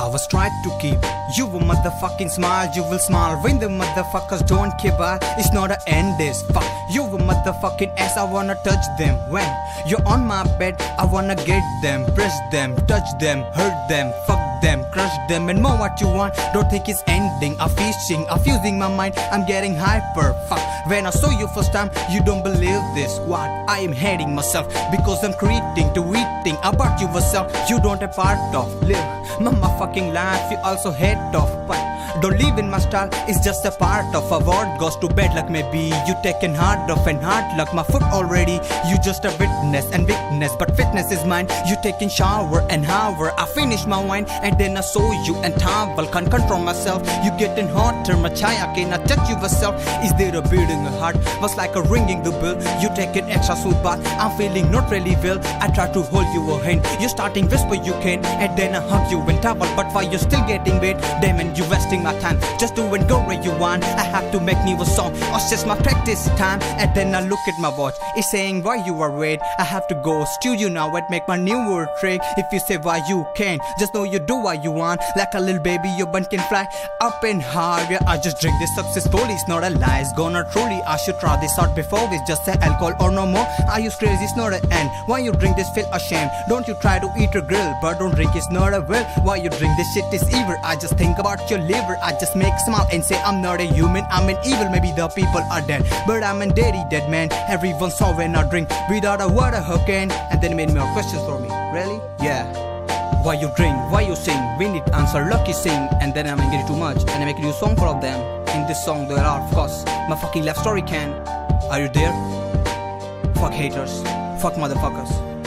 I was trying to keep you a motherfucking smile. You will smile when the motherfuckers don't give up. It's not an end, this fuck. You a motherfucking ass, I wanna touch them. When you're on my bed, I wanna get them, press them, touch them, hurt them, fuck them, crush them, and more what you want. Don't think it's ending. I'm fusing my mind. I'm getting hyper. Fuck. When I saw you first time, you don't believe this. What? I am hating myself because I'm creating to eating about you yourself. You don't a part of live my motherfucking life. You also head off, but don't live in my style. It's just a part of a word goes to bed like maybe you taken hard off and hard luck. My foot already. You just a witness and weakness, but fitness is mine. You taking shower and hour. I finish my wine and then I saw you and towel. Can't control myself. You getting hotter, my chaya cannot touch you yourself. Is there a beating a heart? Was like a ringing the bell. You take an extra sweet bath. I'm feeling not really well. I try to hold you a hand. You starting whisper you can, and then I hug you and towel. But why you still getting wet? Damn, and you wasting my time. Just do and go where you want. I have to make new a song, or it's just my practice time. And then I look at my watch. It's saying why you are wait. I have to go studio now and make my new word trick. If you say why you can, just know you do what you want. Like a little baby, your bun can fly up and high. Yeah, I just drink this successfully. It's not a lie, it's gonna truly. I should try this out before it's just a alcohol or no more. I use crazy, it's not an end. Why you drink this, feel ashamed. Don't you try to eat a grill, but don't drink, it's not a will. Why you drink this shit is evil. I just think about your liver. I just make smile and say I'm not a human, I'm an evil. Maybe the people are dead, but I'm a dirty dead man. Everyone saw when I drink without a word of hooking. And then made more questions for me. Really? Yeah. Why you drink? Why you sing? We need answer, lucky sing. And then I'm getting too much and I make a new song for all of them. In this song there are of course my fucking life story can. Are you there? Fuck haters. Fuck motherfuckers.